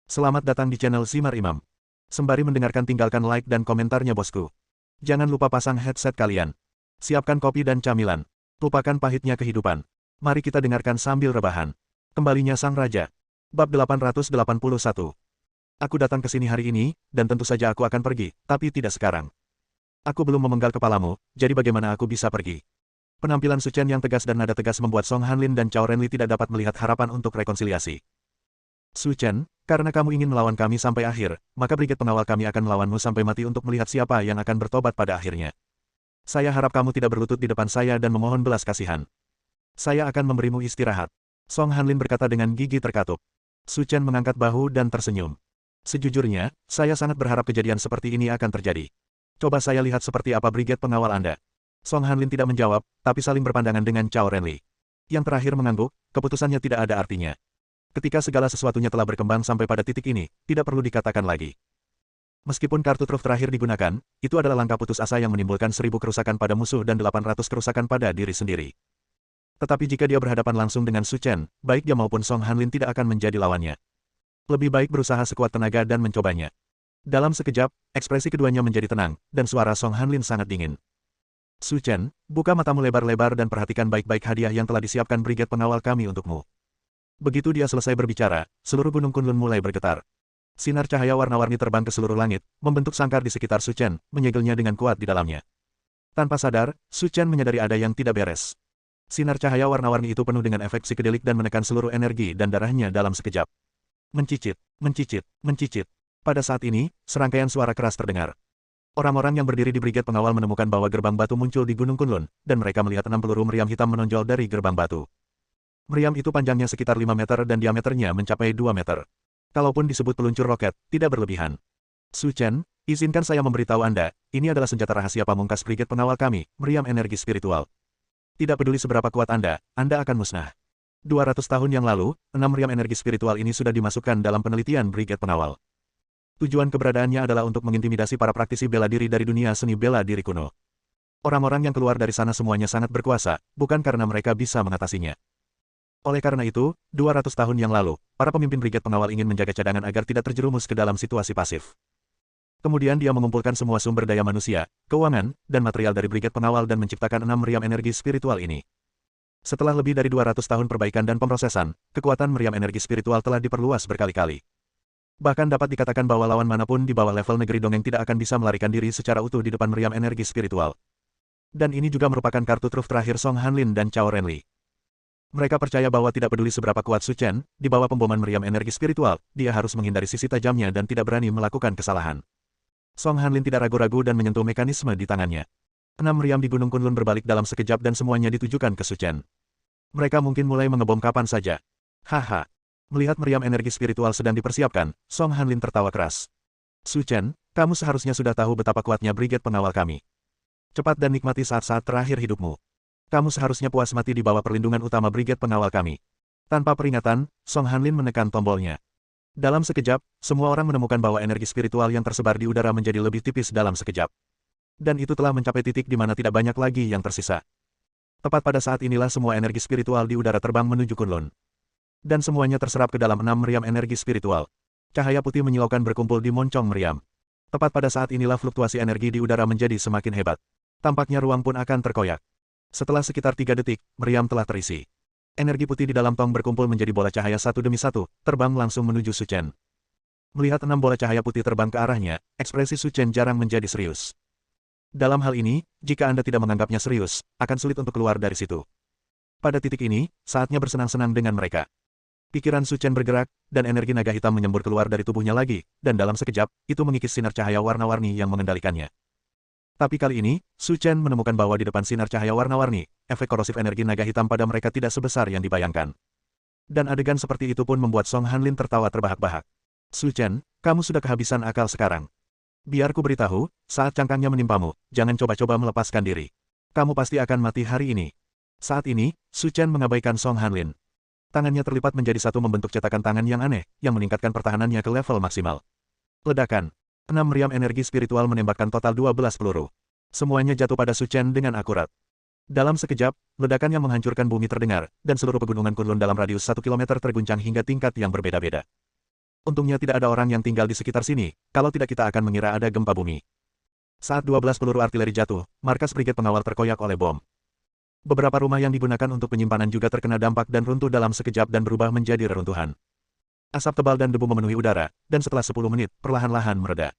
Selamat datang di channel Simar Imam. Sembari mendengarkan tinggalkan like dan komentarnya bosku. Jangan lupa pasang headset kalian. Siapkan kopi dan camilan. Lupakan pahitnya kehidupan. Mari kita dengarkan sambil rebahan. Kembalinya Sang Raja. Bab 881. Aku datang ke sini hari ini, dan tentu saja aku akan pergi, tapi tidak sekarang. Aku belum memenggal kepalamu, jadi bagaimana aku bisa pergi? Penampilan Su Chen yang tegas dan nada tegas membuat Song Hanlin dan Cao Renli tidak dapat melihat harapan untuk rekonsiliasi. Su Chen, karena kamu ingin melawan kami sampai akhir, maka brigade pengawal kami akan melawanmu sampai mati untuk melihat siapa yang akan bertobat pada akhirnya. Saya harap kamu tidak berlutut di depan saya dan memohon belas kasihan. Saya akan memberimu istirahat. Song Hanlin berkata dengan gigi terkatup. Su Chen mengangkat bahu dan tersenyum. Sejujurnya, saya sangat berharap kejadian seperti ini akan terjadi. Coba saya lihat seperti apa brigade pengawal Anda. Song Hanlin tidak menjawab, tapi saling berpandangan dengan Cao Renli. Yang terakhir mengangguk, keputusannya tidak ada artinya. Ketika segala sesuatunya telah berkembang sampai pada titik ini, tidak perlu dikatakan lagi. Meskipun kartu truf terakhir digunakan, itu adalah langkah putus asa yang menimbulkan 1000 kerusakan pada musuh dan 800 kerusakan pada diri sendiri. Tetapi jika dia berhadapan langsung dengan Su Chen, baik dia maupun Song Hanlin tidak akan menjadi lawannya. Lebih baik berusaha sekuat tenaga dan mencobanya. Dalam sekejap, ekspresi keduanya menjadi tenang, dan suara Song Hanlin sangat dingin. Su Chen, buka matamu lebar-lebar dan perhatikan baik-baik hadiah yang telah disiapkan brigade pengawal kami untukmu. Begitu dia selesai berbicara, seluruh gunung Kunlun mulai bergetar. Sinar cahaya warna-warni terbang ke seluruh langit, membentuk sangkar di sekitar Su Chen, menyegelnya dengan kuat di dalamnya. Tanpa sadar, Su Chen menyadari ada yang tidak beres. Sinar cahaya warna-warni itu penuh dengan efek psikedelik dan menekan seluruh energi dan darahnya dalam sekejap. Mencicit, mencicit, mencicit. Pada saat ini, serangkaian suara keras terdengar. Orang-orang yang berdiri di brigade pengawal menemukan bahwa gerbang batu muncul di Gunung Kunlun, dan mereka melihat 6 peluru meriam hitam menonjol dari gerbang batu. Meriam itu panjangnya sekitar 5 meter dan diameternya mencapai 2 meter. Kalaupun disebut peluncur roket, tidak berlebihan. Su Chen, izinkan saya memberitahu Anda, ini adalah senjata rahasia pamungkas brigade pengawal kami, meriam energi spiritual. Tidak peduli seberapa kuat Anda akan musnah. 200 tahun yang lalu, 6 meriam energi spiritual ini sudah dimasukkan dalam penelitian brigade pengawal. Tujuan keberadaannya adalah untuk mengintimidasi para praktisi bela diri dari dunia seni bela diri kuno. Orang-orang yang keluar dari sana semuanya sangat berkuasa, bukan karena mereka bisa mengatasinya. Oleh karena itu, 200 tahun yang lalu, para pemimpin brigade pengawal ingin menjaga cadangan agar tidak terjerumus ke dalam situasi pasif. Kemudian dia mengumpulkan semua sumber daya manusia, keuangan, dan material dari brigade pengawal dan menciptakan 6 meriam energi spiritual ini. Setelah lebih dari 200 tahun perbaikan dan pemrosesan, kekuatan meriam energi spiritual telah diperluas berkali-kali. Bahkan dapat dikatakan bahwa lawan manapun di bawah level negeri dongeng tidak akan bisa melarikan diri secara utuh di depan meriam energi spiritual. Dan ini juga merupakan kartu truf terakhir Song Hanlin dan Cao Renli. Mereka percaya bahwa tidak peduli seberapa kuat Su Chen, di bawah pemboman meriam energi spiritual, dia harus menghindari sisi tajamnya dan tidak berani melakukan kesalahan. Song Hanlin tidak ragu-ragu dan menyentuh mekanisme di tangannya. 6 meriam di Gunung Kunlun berbalik dalam sekejap dan semuanya ditujukan ke Su Chen. Mereka mungkin mulai mengebom kapan saja. Haha. Melihat meriam energi spiritual sedang dipersiapkan, Song Hanlin tertawa keras. Su Chen, kamu seharusnya sudah tahu betapa kuatnya brigade pengawal kami. Cepat dan nikmati saat-saat terakhir hidupmu. Kamu seharusnya puas mati di bawah perlindungan utama brigade pengawal kami. Tanpa peringatan, Song Hanlin menekan tombolnya. Dalam sekejap, semua orang menemukan bahwa energi spiritual yang tersebar di udara menjadi lebih tipis dalam sekejap. Dan itu telah mencapai titik di mana tidak banyak lagi yang tersisa. Tepat pada saat inilah semua energi spiritual di udara terbang menuju Kunlun. Dan semuanya terserap ke dalam 6 meriam energi spiritual. Cahaya putih menyilaukan berkumpul di moncong meriam. Tepat pada saat inilah fluktuasi energi di udara menjadi semakin hebat. Tampaknya ruang pun akan terkoyak. Setelah sekitar 3 detik, meriam telah terisi. Energi putih di dalam tong berkumpul menjadi bola cahaya satu demi satu, terbang langsung menuju Su Chen. Melihat 6 bola cahaya putih terbang ke arahnya, ekspresi Su Chen jarang menjadi serius. Dalam hal ini, jika Anda tidak menganggapnya serius, akan sulit untuk keluar dari situ. Pada titik ini, saatnya bersenang-senang dengan mereka. Pikiran Su Chen bergerak, dan energi naga hitam menyembur keluar dari tubuhnya lagi, dan dalam sekejap, itu mengikis sinar cahaya warna-warni yang mengendalikannya. Tapi kali ini, Su Chen menemukan bahwa di depan sinar cahaya warna-warni, efek korosif energi naga hitam pada mereka tidak sebesar yang dibayangkan. Dan adegan seperti itu pun membuat Song Hanlin tertawa terbahak-bahak. Su Chen, kamu sudah kehabisan akal sekarang. Biar ku beritahu, saat cangkangnya menimpamu, jangan coba-coba melepaskan diri. Kamu pasti akan mati hari ini. Saat ini, Su Chen mengabaikan Song Hanlin. Tangannya terlipat menjadi satu membentuk cetakan tangan yang aneh, yang meningkatkan pertahanannya ke level maksimal. Ledakan. 6 meriam energi spiritual menembakkan total 12 peluru. Semuanya jatuh pada Su Chen dengan akurat. Dalam sekejap, ledakan yang menghancurkan bumi terdengar, dan seluruh pegunungan Kunlun dalam radius 1 kilometer terguncang hingga tingkat yang berbeda-beda. Untungnya tidak ada orang yang tinggal di sekitar sini, kalau tidak kita akan mengira ada gempa bumi. Saat 12 peluru artileri jatuh, markas brigade pengawal terkoyak oleh bom. Beberapa rumah yang digunakan untuk penyimpanan juga terkena dampak dan runtuh dalam sekejap dan berubah menjadi reruntuhan. Asap tebal dan debu memenuhi udara, dan setelah 10 menit, perlahan-lahan mereda.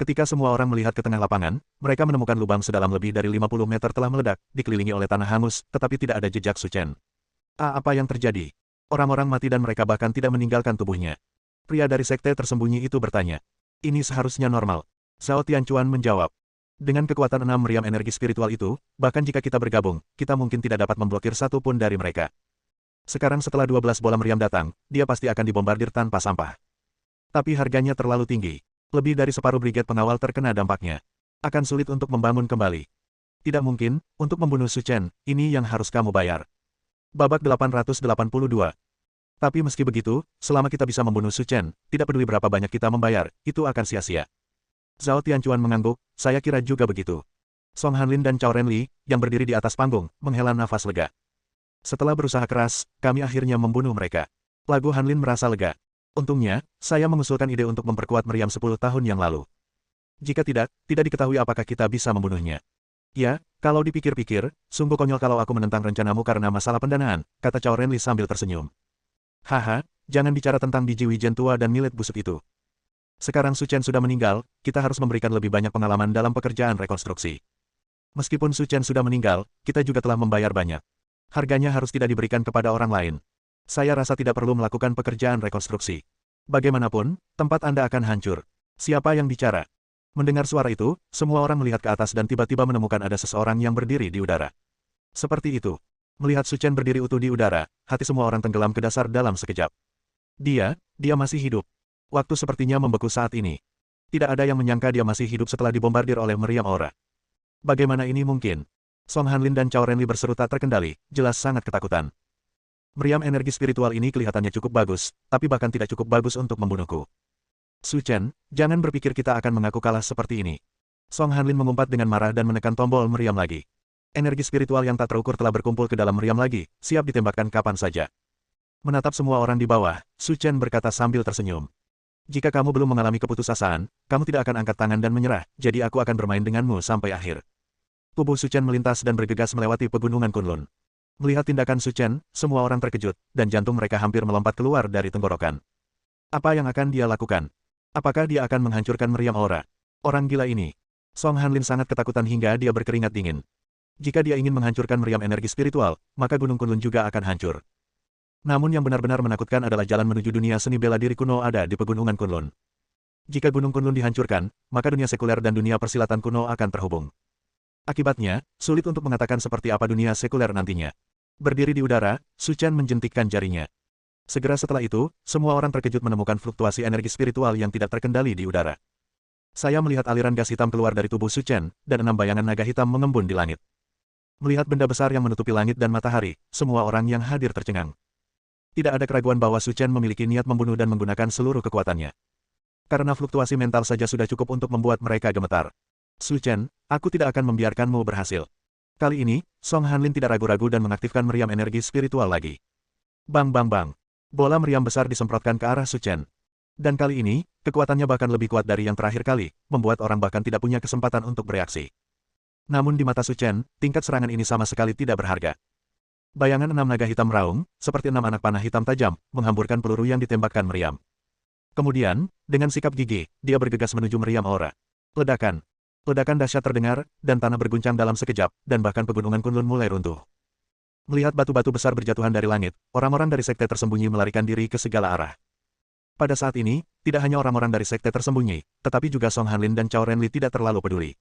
Ketika semua orang melihat ke tengah lapangan, mereka menemukan lubang sedalam lebih dari 50 meter telah meledak, dikelilingi oleh tanah hangus, tetapi tidak ada jejak Su Chen. Apa yang terjadi? Orang-orang mati dan mereka bahkan tidak meninggalkan tubuhnya. Pria dari sekte tersembunyi itu bertanya. Ini seharusnya normal. Zhao Tianchuan menjawab. Dengan kekuatan 6 meriam energi spiritual itu, bahkan jika kita bergabung, kita mungkin tidak dapat memblokir satu pun dari mereka. Sekarang setelah 12 bola meriam datang, dia pasti akan dibombardir tanpa sampah. Tapi harganya terlalu tinggi. Lebih dari separuh brigade pengawal terkena dampaknya. Akan sulit untuk membangun kembali. Tidak mungkin, untuk membunuh Su Chen, ini yang harus kamu bayar. Babak 882. Tapi meski begitu, selama kita bisa membunuh Su Chen, tidak peduli berapa banyak kita membayar, itu akan sia-sia. Zhao Tianchuan mengangguk, saya kira juga begitu. Song Hanlin dan Cao Renli, yang berdiri di atas panggung, menghela nafas lega. Setelah berusaha keras, kami akhirnya membunuh mereka. Lagu Hanlin merasa lega. Untungnya, saya mengusulkan ide untuk memperkuat meriam 10 tahun yang lalu. Jika tidak diketahui apakah kita bisa membunuhnya. Ya, kalau dipikir-pikir, sungguh konyol kalau aku menentang rencanamu karena masalah pendanaan, kata Cao Renli sambil tersenyum. Haha, jangan bicara tentang biji wijen tua dan millet busuk itu. Sekarang Su Chen sudah meninggal, kita harus memberikan lebih banyak pengalaman dalam pekerjaan rekonstruksi. Meskipun Su Chen sudah meninggal, kita juga telah membayar banyak. Harganya harus tidak diberikan kepada orang lain. Saya rasa tidak perlu melakukan pekerjaan rekonstruksi. Bagaimanapun, tempat Anda akan hancur. Siapa yang bicara? Mendengar suara itu, semua orang melihat ke atas dan tiba-tiba menemukan ada seseorang yang berdiri di udara. Seperti itu. Melihat Su Chen berdiri utuh di udara, hati semua orang tenggelam ke dasar dalam sekejap. Dia masih hidup. Waktu sepertinya membeku saat ini. Tidak ada yang menyangka dia masih hidup setelah dibombardir oleh meriam aura. Bagaimana ini mungkin? Song Hanlin dan Cao Renli berseru tak terkendali, jelas sangat ketakutan. Meriam energi spiritual ini kelihatannya cukup bagus, tapi bahkan tidak cukup bagus untuk membunuhku. Su Chen, jangan berpikir kita akan mengaku kalah seperti ini. Song Hanlin mengumpat dengan marah dan menekan tombol meriam lagi. Energi spiritual yang tak terukur telah berkumpul ke dalam meriam lagi, siap ditembakkan kapan saja. Menatap semua orang di bawah, Su Chen berkata sambil tersenyum. Jika kamu belum mengalami keputusasaan, kamu tidak akan angkat tangan dan menyerah, jadi aku akan bermain denganmu sampai akhir. Tubuh Su Chen melintas dan bergegas melewati pegunungan Kunlun. Melihat tindakan Su Chen, semua orang terkejut, dan jantung mereka hampir melompat keluar dari tenggorokan. Apa yang akan dia lakukan? Apakah dia akan menghancurkan meriam aura? Orang gila ini. Song Hanlin sangat ketakutan hingga dia berkeringat dingin. Jika dia ingin menghancurkan meriam energi spiritual, maka Gunung Kunlun juga akan hancur. Namun yang benar-benar menakutkan adalah jalan menuju dunia seni bela diri kuno ada di pegunungan Kunlun. Jika Gunung Kunlun dihancurkan, maka dunia sekuler dan dunia persilatan kuno akan terhubung. Akibatnya, sulit untuk mengatakan seperti apa dunia sekuler nantinya. Berdiri di udara, Su Chen menjentikkan jarinya. Segera setelah itu, semua orang terkejut menemukan fluktuasi energi spiritual yang tidak terkendali di udara. Saya melihat aliran gas hitam keluar dari tubuh Su Chen, dan 6 bayangan naga hitam mengembun di langit. Melihat benda besar yang menutupi langit dan matahari, semua orang yang hadir tercengang. Tidak ada keraguan bahwa Su Chen memiliki niat membunuh dan menggunakan seluruh kekuatannya. Karena fluktuasi mental saja sudah cukup untuk membuat mereka gemetar. Su Chen, aku tidak akan membiarkanmu berhasil. Kali ini, Song Hanlin tidak ragu-ragu dan mengaktifkan meriam energi spiritual lagi. Bang bang bang. Bola meriam besar disemprotkan ke arah Su Chen. Dan kali ini, kekuatannya bahkan lebih kuat dari yang terakhir kali, membuat orang bahkan tidak punya kesempatan untuk bereaksi. Namun di mata Su Chen, tingkat serangan ini sama sekali tidak berharga. Bayangan 6 naga hitam meraung, seperti 6 anak panah hitam tajam, menghamburkan peluru yang ditembakkan meriam. Kemudian, dengan sikap gigih, dia bergegas menuju meriam aura. Ledakan. Ledakan dahsyat terdengar, dan tanah berguncang dalam sekejap, dan bahkan pegunungan Kunlun mulai runtuh. Melihat batu-batu besar berjatuhan dari langit, orang-orang dari sekte tersembunyi melarikan diri ke segala arah. Pada saat ini, tidak hanya orang-orang dari sekte tersembunyi, tetapi juga Song Hanlin dan Cao Renli tidak terlalu peduli.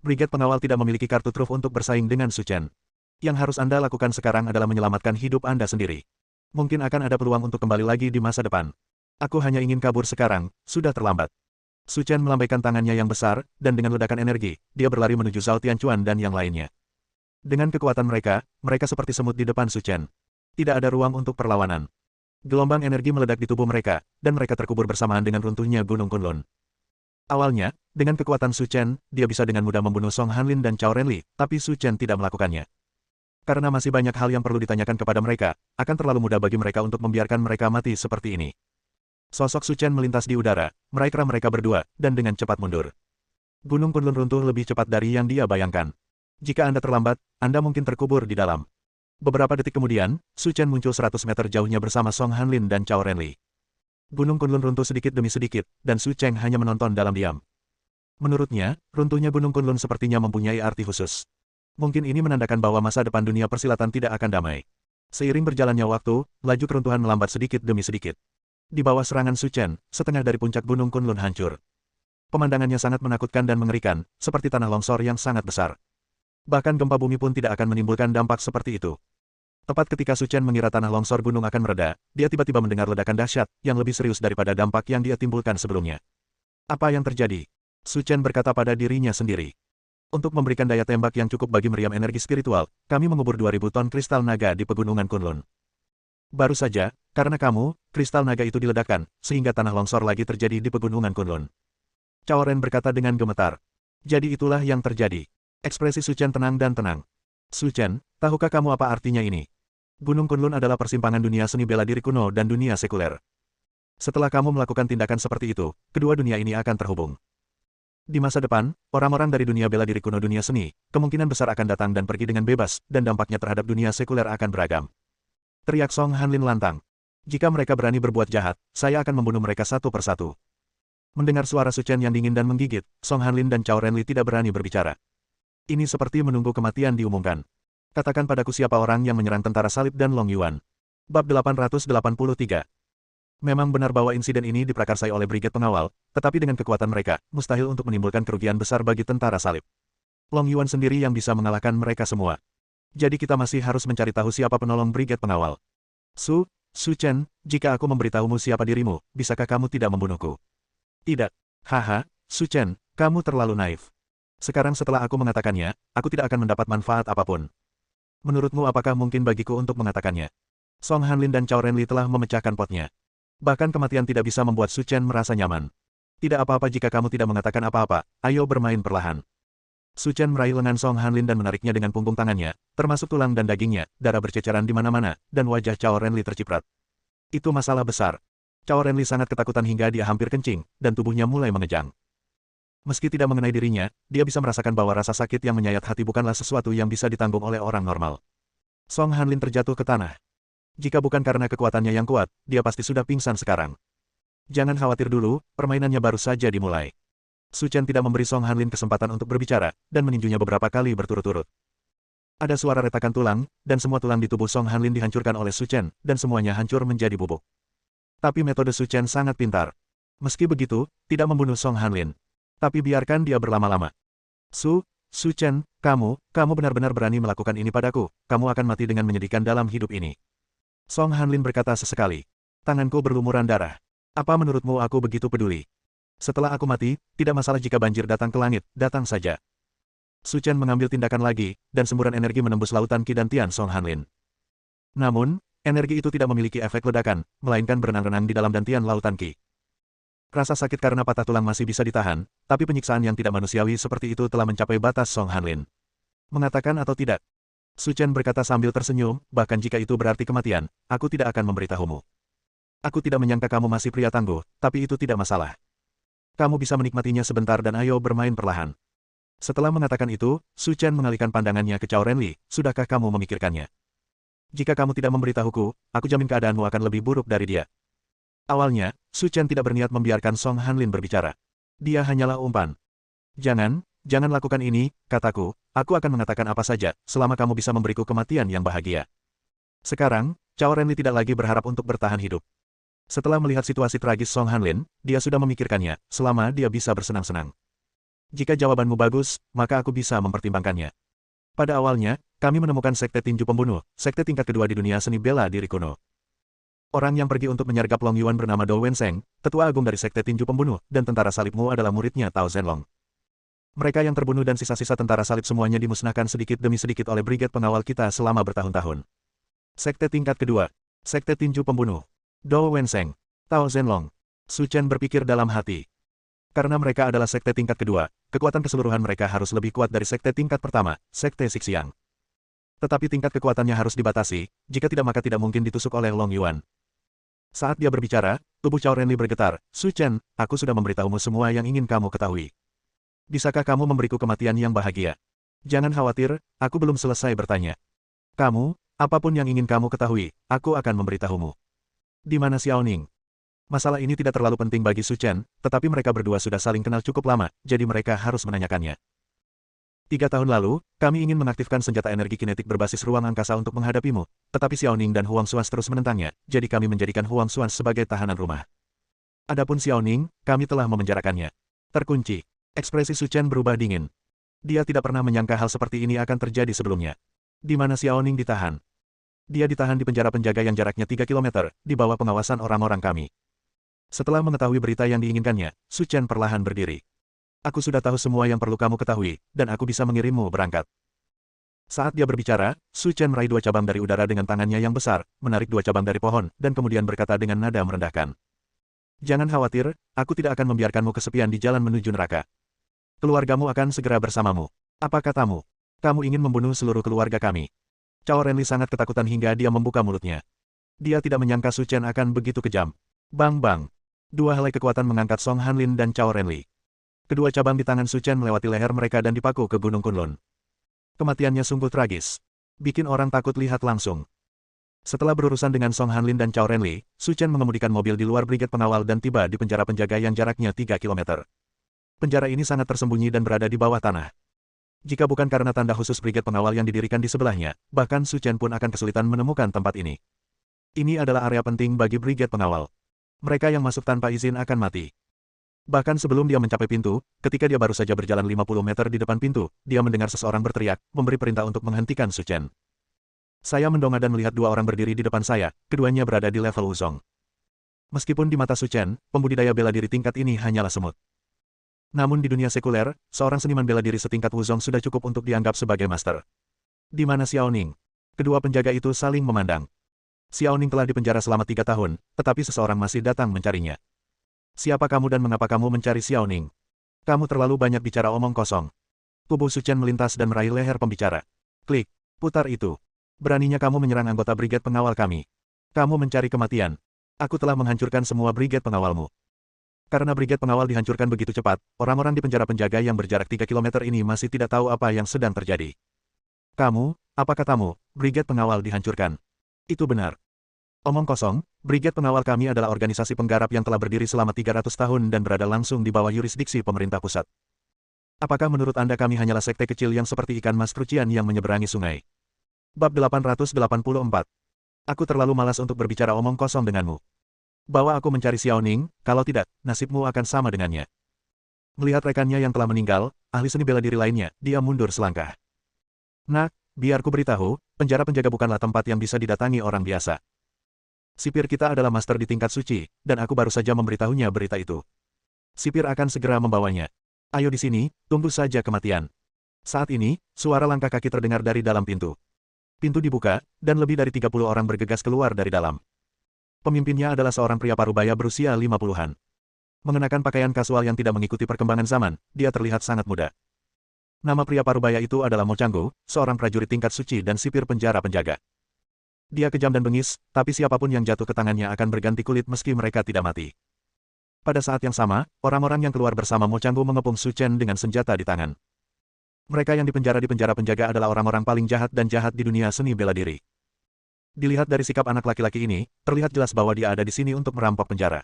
Brigade pengawal tidak memiliki kartu truf untuk bersaing dengan Su Chen. Yang harus Anda lakukan sekarang adalah menyelamatkan hidup Anda sendiri. Mungkin akan ada peluang untuk kembali lagi di masa depan. Aku hanya ingin kabur sekarang, sudah terlambat. Su Chen melambaikan tangannya yang besar, dan dengan ledakan energi, dia berlari menuju Zhao Tianchuan dan yang lainnya. Dengan kekuatan mereka seperti semut di depan Su Chen. Tidak ada ruang untuk perlawanan. Gelombang energi meledak di tubuh mereka, dan mereka terkubur bersamaan dengan runtuhnya Gunung Kunlun. Awalnya, dengan kekuatan Su Chen, dia bisa dengan mudah membunuh Song Hanlin dan Cao Renli, tapi Su Chen tidak melakukannya. Karena masih banyak hal yang perlu ditanyakan kepada mereka, akan terlalu mudah bagi mereka untuk membiarkan mereka mati seperti ini. Sosok Su Chen melintas di udara, meraih kera mereka berdua, dan dengan cepat mundur. Gunung Kunlun runtuh lebih cepat dari yang dia bayangkan. Jika Anda terlambat, Anda mungkin terkubur di dalam. Beberapa detik kemudian, Su Chen muncul 100 meter jauhnya bersama Song Hanlin dan Cao Renli. Gunung Kunlun runtuh sedikit demi sedikit, dan Su Chen hanya menonton dalam diam. Menurutnya, runtuhnya Gunung Kunlun sepertinya mempunyai arti khusus. Mungkin ini menandakan bahwa masa depan dunia persilatan tidak akan damai. Seiring berjalannya waktu, laju keruntuhan melambat sedikit demi sedikit. Di bawah serangan Su Chen, setengah dari puncak Gunung Kunlun hancur. Pemandangannya sangat menakutkan dan mengerikan, seperti tanah longsor yang sangat besar. Bahkan gempa bumi pun tidak akan menimbulkan dampak seperti itu. Tepat ketika Su Chen mengira tanah longsor gunung akan mereda, dia tiba-tiba mendengar ledakan dahsyat, yang lebih serius daripada dampak yang dia timbulkan sebelumnya. Apa yang terjadi? Su Chen berkata pada dirinya sendiri. Untuk memberikan daya tembak yang cukup bagi meriam energi spiritual, kami mengubur 2000 ton kristal naga di pegunungan Kunlun. Baru saja, karena kamu, kristal naga itu diledakkan, sehingga tanah longsor lagi terjadi di pegunungan Kunlun. Cao Ren berkata dengan gemetar. Jadi itulah yang terjadi. Ekspresi Su Chen tenang dan tenang. Su Chen, tahukah kamu apa artinya ini? Gunung Kunlun adalah persimpangan dunia seni bela diri kuno dan dunia sekuler. Setelah kamu melakukan tindakan seperti itu, kedua dunia ini akan terhubung. Di masa depan, orang-orang dari dunia bela diri kuno dunia seni, kemungkinan besar akan datang dan pergi dengan bebas, dan dampaknya terhadap dunia sekuler akan beragam. Teriak Song Hanlin lantang. Jika mereka berani berbuat jahat, saya akan membunuh mereka satu persatu. Mendengar suara Su Chen yang dingin dan menggigit, Song Hanlin dan Cao Renli tidak berani berbicara. Ini seperti menunggu kematian diumumkan. Katakan padaku siapa orang yang menyerang tentara salib dan Long Yuan. Bab 883. Memang benar bahwa insiden ini diprakarsai oleh Brigade Pengawal, tetapi dengan kekuatan mereka, mustahil untuk menimbulkan kerugian besar bagi tentara salib. Long Yuan sendiri yang bisa mengalahkan mereka semua. Jadi kita masih harus mencari tahu siapa penolong Brigade Pengawal. Su Chen, jika aku memberitahumu siapa dirimu, bisakah kamu tidak membunuhku? Tidak. Haha, Su Chen, kamu terlalu naif. Sekarang setelah aku mengatakannya, aku tidak akan mendapat manfaat apapun. Menurutmu apakah mungkin bagiku untuk mengatakannya? Song Hanlin dan Cao Renli telah memecahkan potnya. Bahkan kematian tidak bisa membuat Su Chen merasa nyaman. Tidak apa-apa jika kamu tidak mengatakan apa-apa, ayo bermain perlahan. Su Chen meraih lengan Song Hanlin dan menariknya dengan punggung tangannya, termasuk tulang dan dagingnya, darah berceceran di mana-mana, dan wajah Cao Renli terciprat. Itu masalah besar. Cao Renli sangat ketakutan hingga dia hampir kencing, dan tubuhnya mulai mengejang. Meski tidak mengenai dirinya, dia bisa merasakan bahwa rasa sakit yang menyayat hati bukanlah sesuatu yang bisa ditanggung oleh orang normal. Song Hanlin terjatuh ke tanah. Jika bukan karena kekuatannya yang kuat, dia pasti sudah pingsan sekarang. Jangan khawatir dulu, permainannya baru saja dimulai. Su Chen tidak memberi Song Hanlin kesempatan untuk berbicara, dan meninjunya beberapa kali berturut-turut. Ada suara retakan tulang, dan semua tulang di tubuh Song Hanlin dihancurkan oleh Su Chen, dan semuanya hancur menjadi bubuk. Tapi metode Su Chen sangat pintar. Meski begitu, tidak membunuh Song Hanlin. Tapi biarkan dia berlama-lama. Su Chen, kamu benar-benar berani melakukan ini padaku, kamu akan mati dengan menyedihkan dalam hidup ini. Song Hanlin berkata sesekali. Tanganku berlumuran darah. Apa menurutmu aku begitu peduli? Setelah aku mati, tidak masalah jika banjir datang ke langit, datang saja. Su Chen mengambil tindakan lagi, dan semburan energi menembus lautan Qi dan Tian Song Hanlin. Namun, energi itu tidak memiliki efek ledakan, melainkan berenang-renang di dalam dantian lautan Qi. Rasa sakit karena patah tulang masih bisa ditahan, tapi penyiksaan yang tidak manusiawi seperti itu telah mencapai batas Song Hanlin. Mengatakan atau tidak? Su Chen berkata sambil tersenyum, bahkan jika itu berarti kematian, aku tidak akan memberitahumu. Aku tidak menyangka kamu masih pria tangguh, tapi itu tidak masalah. Kamu bisa menikmatinya sebentar dan ayo bermain perlahan. Setelah mengatakan itu, Su Chen mengalihkan pandangannya ke Cao Renli, sudahkah kamu memikirkannya? Jika kamu tidak memberitahuku, aku jamin keadaanmu akan lebih buruk dari dia. Awalnya, Su Chen tidak berniat membiarkan Song Hanlin berbicara. Dia hanyalah umpan. Jangan lakukan ini, kataku, aku akan mengatakan apa saja, selama kamu bisa memberiku kematian yang bahagia. Sekarang, Cao Renli tidak lagi berharap untuk bertahan hidup. Setelah melihat situasi tragis Song Hanlin, dia sudah memikirkannya, selama dia bisa bersenang-senang. Jika jawabanmu bagus, maka aku bisa mempertimbangkannya. Pada awalnya, kami menemukan sekte tinju pembunuh, sekte tingkat kedua di dunia seni bela diri kuno. Orang yang pergi untuk menyergap Long Yuan bernama Dou Wenseng, tetua agung dari sekte tinju pembunuh, dan tentara salibmu adalah muridnya Tao Zhenlong. Mereka yang terbunuh dan sisa-sisa tentara salib semuanya dimusnahkan sedikit demi sedikit oleh brigade pengawal kita selama bertahun-tahun. Sekte tingkat kedua, sekte tinju pembunuh. Dou Wenseng, Tao Zhenlong. Su Chen berpikir dalam hati. Karena mereka adalah sekte tingkat kedua, kekuatan keseluruhan mereka harus lebih kuat dari sekte tingkat pertama, sekte Xixiang. Tetapi tingkat kekuatannya harus dibatasi, jika tidak maka tidak mungkin ditusuk oleh Long Yuan. Saat dia berbicara, tubuh Cao Renli bergetar. Su Chen, aku sudah memberitahumu semua yang ingin kamu ketahui. Bisakah kamu memberiku kematian yang bahagia? Jangan khawatir, aku belum selesai bertanya. Kamu, apapun yang ingin kamu ketahui, aku akan memberitahumu. Di mana Xiao Ning? Masalah ini tidak terlalu penting bagi Su Chen, tetapi mereka berdua sudah saling kenal cukup lama, jadi mereka harus menanyakannya. 3 tahun lalu, kami ingin mengaktifkan senjata energi kinetik berbasis ruang angkasa untuk menghadapimu, tetapi Xiao Ning dan Huang Xuan terus menentangnya, jadi kami menjadikan Huang Xuan sebagai tahanan rumah. Adapun Xiao Ning, kami telah memenjarakannya. Terkunci. Ekspresi Su Chen berubah dingin. Dia tidak pernah menyangka hal seperti ini akan terjadi sebelumnya. Di mana Xiao Ning ditahan? Dia ditahan di penjara penjaga yang jaraknya 3 kilometer, di bawah pengawasan orang-orang kami. Setelah mengetahui berita yang diinginkannya, Su Chen perlahan berdiri. Aku sudah tahu semua yang perlu kamu ketahui, dan aku bisa mengirimmu berangkat. Saat dia berbicara, Su Chen meraih 2 cabang dari udara dengan tangannya yang besar, menarik 2 cabang dari pohon, dan kemudian berkata dengan nada merendahkan. Jangan khawatir, aku tidak akan membiarkanmu kesepian di jalan menuju neraka. Keluargamu akan segera bersamamu. Apa katamu? Kamu ingin membunuh seluruh keluarga kami. Cao Renli sangat ketakutan hingga dia membuka mulutnya. Dia tidak menyangka Su Chen akan begitu kejam. Bang-bang. 2 helai kekuatan mengangkat Song Hanlin dan Cao Renli. Kedua cabang di tangan Su Chen melewati leher mereka dan dipaku ke Gunung Kunlun. Kematiannya sungguh tragis. Bikin orang takut lihat langsung. Setelah berurusan dengan Song Hanlin dan Cao Renli, Su Chen mengemudikan mobil di luar brigade pengawal dan tiba di penjara penjaga yang jaraknya 3 km. Penjara ini sangat tersembunyi dan berada di bawah tanah. Jika bukan karena tanda khusus brigade pengawal yang didirikan di sebelahnya, bahkan Su Chen pun akan kesulitan menemukan tempat ini. Ini adalah area penting bagi brigade pengawal. Mereka yang masuk tanpa izin akan mati. Bahkan sebelum dia mencapai pintu, ketika dia baru saja berjalan 50 meter di depan pintu, dia mendengar seseorang berteriak, memberi perintah untuk menghentikan Su Chen. Saya mendongak dan melihat 2 orang berdiri di depan saya, keduanya berada di level Wuzong. Meskipun di mata Su Chen, pembudidaya bela diri tingkat ini hanyalah semut. Namun di dunia sekuler, seorang seniman bela diri setingkat Wuzong sudah cukup untuk dianggap sebagai master. Di mana Xiao Ning? Kedua penjaga itu saling memandang. Xiao Ning telah dipenjara selama 3 tahun, tetapi seseorang masih datang mencarinya. Siapa kamu dan mengapa kamu mencari Xiao Ning? Kamu terlalu banyak bicara omong kosong. Tubuh Su Chen melintas dan meraih leher pembicara. Klik. Putar itu. Beraninya kamu menyerang anggota brigade pengawal kami. Kamu mencari kematian. Aku telah menghancurkan semua brigade pengawalmu. Karena brigade pengawal dihancurkan begitu cepat, orang-orang di penjara penjaga yang berjarak 3 km ini masih tidak tahu apa yang sedang terjadi. Kamu, apa katamu, brigade pengawal dihancurkan? Itu benar. Omong kosong, brigade pengawal kami adalah organisasi penggarap yang telah berdiri selama 300 tahun dan berada langsung di bawah yurisdiksi pemerintah pusat. Apakah menurut Anda kami hanyalah sekte kecil yang seperti ikan mas krucian yang menyeberangi sungai? Bab 884. Aku terlalu malas untuk berbicara omong kosong denganmu. Bawa aku mencari Xiao Ning, kalau tidak, nasibmu akan sama dengannya. Melihat rekannya yang telah meninggal, ahli seni bela diri lainnya, dia mundur selangkah. Nak, biar ku beritahu, penjara penjaga bukanlah tempat yang bisa didatangi orang biasa. Sipir kita adalah master di tingkat suci, dan aku baru saja memberitahunya berita itu. Sipir akan segera membawanya. Ayo di sini, tunggu saja kematian. Saat ini, suara langkah kaki terdengar dari dalam pintu. Pintu dibuka, dan lebih dari 30 orang bergegas keluar dari dalam. Pemimpinnya adalah seorang pria parubaya berusia 50-an. Mengenakan pakaian kasual yang tidak mengikuti perkembangan zaman, dia terlihat sangat muda. Nama pria parubaya itu adalah Mo Changgu, seorang prajurit tingkat suci dan sipir penjara penjaga. Dia kejam dan bengis, tapi siapapun yang jatuh ke tangannya akan berganti kulit meski mereka tidak mati. Pada saat yang sama, orang-orang yang keluar bersama Mo Changgu mengepung Su Chen dengan senjata di tangan. Mereka yang dipenjara di penjara penjaga adalah orang-orang paling jahat dan jahat di dunia seni bela diri. Dilihat dari sikap anak laki-laki ini, terlihat jelas bahwa dia ada di sini untuk merampok penjara.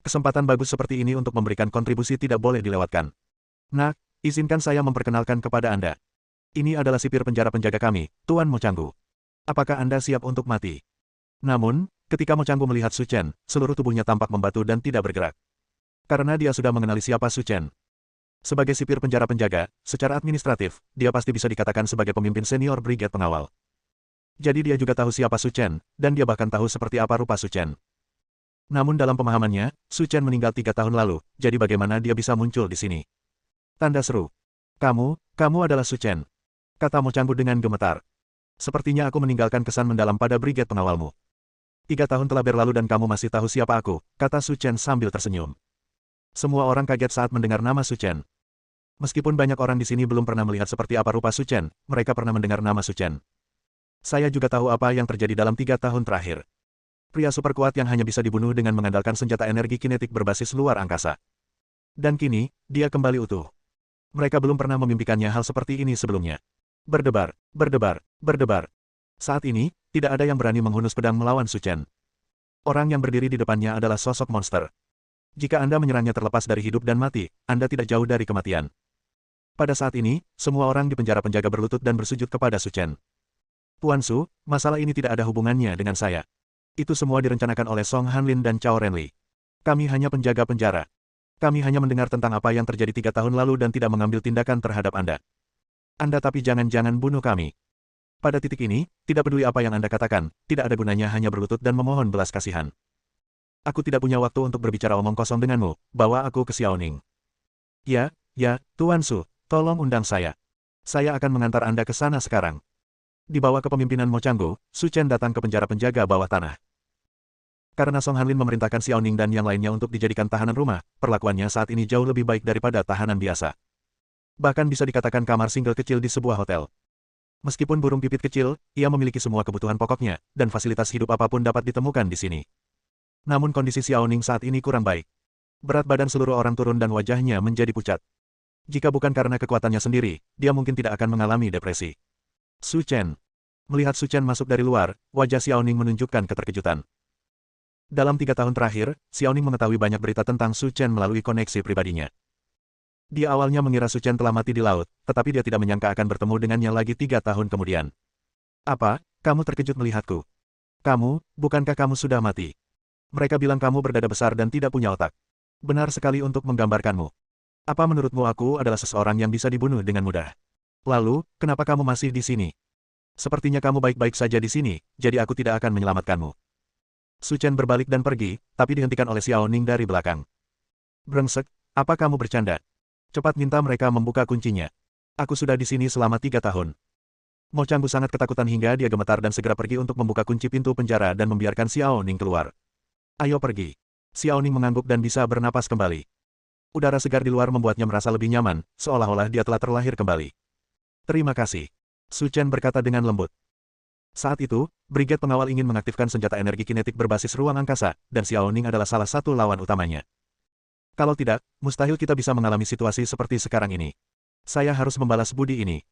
Kesempatan bagus seperti ini untuk memberikan kontribusi tidak boleh dilewatkan. Nak, izinkan saya memperkenalkan kepada Anda. Ini adalah sipir penjara penjaga kami, Tuan Mo Changgu. Apakah Anda siap untuk mati? Namun, ketika Mo Changgu melihat Su Chen, seluruh tubuhnya tampak membatu dan tidak bergerak. Karena dia sudah mengenali siapa Su Chen. Sebagai sipir penjara penjaga, secara administratif, dia pasti bisa dikatakan sebagai pemimpin senior brigade pengawal. Jadi dia juga tahu siapa Su Chen, dan dia bahkan tahu seperti apa rupa Su Chen. Namun dalam pemahamannya, Su Chen meninggal 3 tahun lalu, jadi bagaimana dia bisa muncul di sini? Tanda seru. Kamu adalah Su Chen. Kata Mo Changgu dengan gemetar. Sepertinya aku meninggalkan kesan mendalam pada brigade pengawalmu. 3 tahun telah berlalu dan kamu masih tahu siapa aku, kata Su Chen sambil tersenyum. Semua orang kaget saat mendengar nama Su Chen. Meskipun banyak orang di sini belum pernah melihat seperti apa rupa Su Chen, mereka pernah mendengar nama Su Chen. Saya juga tahu apa yang terjadi dalam 3 tahun terakhir. Pria super kuat yang hanya bisa dibunuh dengan mengandalkan senjata energi kinetik berbasis luar angkasa. Dan kini, dia kembali utuh. Mereka belum pernah memimpikannya hal seperti ini sebelumnya. Berdebar, berdebar, berdebar. Saat ini, tidak ada yang berani menghunus pedang melawan Su Chen. Orang yang berdiri di depannya adalah sosok monster. Jika Anda menyerangnya terlepas dari hidup dan mati, Anda tidak jauh dari kematian. Pada saat ini, semua orang di penjara penjaga berlutut dan bersujud kepada Su Chen. Tuan Su, masalah ini tidak ada hubungannya dengan saya. Itu semua direncanakan oleh Song Hanlin dan Cao Renli. Kami hanya penjaga penjara. Kami hanya mendengar tentang apa yang terjadi 3 tahun lalu dan tidak mengambil tindakan terhadap Anda. Anda tapi jangan-jangan bunuh kami. Pada titik ini, tidak peduli apa yang Anda katakan, tidak ada gunanya hanya berlutut dan memohon belas kasihan. Aku tidak punya waktu untuk berbicara omong kosong denganmu, bawa aku ke Xiaoning. Ya, Tuan Su, tolong undang saya. Saya akan mengantar Anda ke sana sekarang. Di bawah kepemimpinan Mo Changgu, Su Chen datang ke penjara penjaga bawah tanah. Karena Song Hanlin memerintahkan Xiaoning dan yang lainnya untuk dijadikan tahanan rumah, perlakuannya saat ini jauh lebih baik daripada tahanan biasa. Bahkan bisa dikatakan kamar single kecil di sebuah hotel. Meskipun burung pipit kecil, ia memiliki semua kebutuhan pokoknya, dan fasilitas hidup apapun dapat ditemukan di sini. Namun kondisi Xiaoning saat ini kurang baik. Berat badan seluruh orang turun dan wajahnya menjadi pucat. Jika bukan karena kekuatannya sendiri, dia mungkin tidak akan mengalami depresi. Su Chen. Melihat Su Chen masuk dari luar, wajah Xiaoning menunjukkan keterkejutan. Dalam 3 tahun terakhir, Xiaoning mengetahui banyak berita tentang Su Chen melalui koneksi pribadinya. Dia awalnya mengira Su Chen telah mati di laut, tetapi dia tidak menyangka akan bertemu dengannya lagi 3 tahun kemudian. Apa, kamu terkejut melihatku? Bukankah kamu sudah mati? Mereka bilang kamu berdada besar dan tidak punya otak. Benar sekali untuk menggambarkanmu. Apa menurutmu aku adalah seseorang yang bisa dibunuh dengan mudah? Lalu, kenapa kamu masih di sini? Sepertinya kamu baik-baik saja di sini, jadi aku tidak akan menyelamatkanmu. Su Chen berbalik dan pergi, tapi dihentikan oleh Xiaoning dari belakang. Brengsek, apa kamu bercanda? Cepat minta mereka membuka kuncinya. Aku sudah di sini selama 3 tahun. Mo Changgu sangat ketakutan hingga dia gemetar dan segera pergi untuk membuka kunci pintu penjara dan membiarkan Xiaoning keluar. Ayo pergi. Xiaoning mengangguk dan bisa bernapas kembali. Udara segar di luar membuatnya merasa lebih nyaman, seolah-olah dia telah terlahir kembali. Terima kasih. Su Chen berkata dengan lembut. Saat itu, Brigade Pengawal ingin mengaktifkan senjata energi kinetik berbasis ruang angkasa, dan Xiaoning adalah salah satu lawan utamanya. Kalau tidak, mustahil kita bisa mengalami situasi seperti sekarang ini. Saya harus membalas budi ini.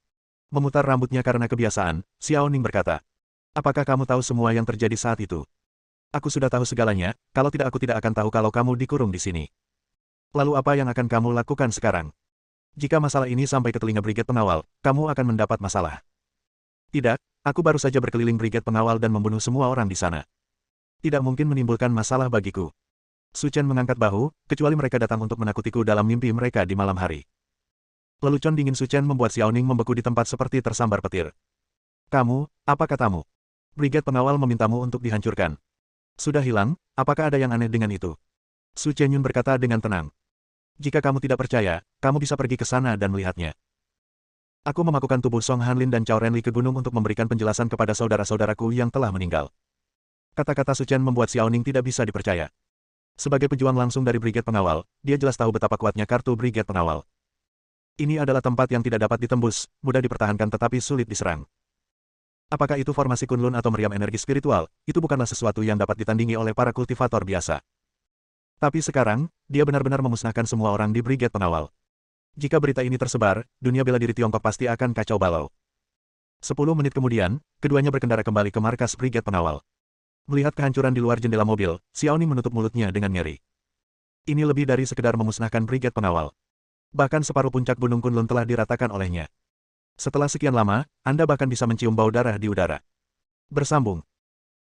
Memutar rambutnya karena kebiasaan, Xiaoning berkata. Apakah kamu tahu semua yang terjadi saat itu? Aku sudah tahu segalanya, kalau tidak aku tidak akan tahu kalau kamu dikurung di sini. Lalu apa yang akan kamu lakukan sekarang? Jika masalah ini sampai ke telinga Brigade Pengawal, kamu akan mendapat masalah. Tidak, aku baru saja berkeliling Brigade Pengawal dan membunuh semua orang di sana. Tidak mungkin menimbulkan masalah bagiku. Su Chen mengangkat bahu, kecuali mereka datang untuk menakutiku dalam mimpi mereka di malam hari. Lelucon dingin Su Chen membuat Xiaoning membeku di tempat seperti tersambar petir. Kamu, apa katamu? Brigade Pengawal memintamu untuk dihancurkan. Sudah hilang, apakah ada yang aneh dengan itu? Su Chenyun berkata dengan tenang. Jika kamu tidak percaya, kamu bisa pergi ke sana dan melihatnya. Aku memakukan tubuh Song Hanlin dan Cao Renli ke gunung untuk memberikan penjelasan kepada saudara-saudaraku yang telah meninggal. Kata-kata Su Chen membuat Xiaoning tidak bisa dipercaya. Sebagai pejuang langsung dari Brigade Pengawal, dia jelas tahu betapa kuatnya kartu Brigade Pengawal. Ini adalah tempat yang tidak dapat ditembus, mudah dipertahankan tetapi sulit diserang. Apakah itu formasi Kunlun atau meriam energi spiritual, itu bukanlah sesuatu yang dapat ditandingi oleh para kultivator biasa. Tapi sekarang, dia benar-benar memusnahkan semua orang di Brigade Pengawal. Jika berita ini tersebar, dunia bela diri Tiongkok pasti akan kacau balau. 10 menit kemudian, keduanya berkendara kembali ke markas Brigade Pengawal. Melihat kehancuran di luar jendela mobil, Xiaoning menutup mulutnya dengan ngeri. Ini lebih dari sekedar memusnahkan Brigade Pengawal. Bahkan separuh puncak Gunung Kunlun telah diratakan olehnya. Setelah sekian lama, Anda bahkan bisa mencium bau darah di udara. Bersambung.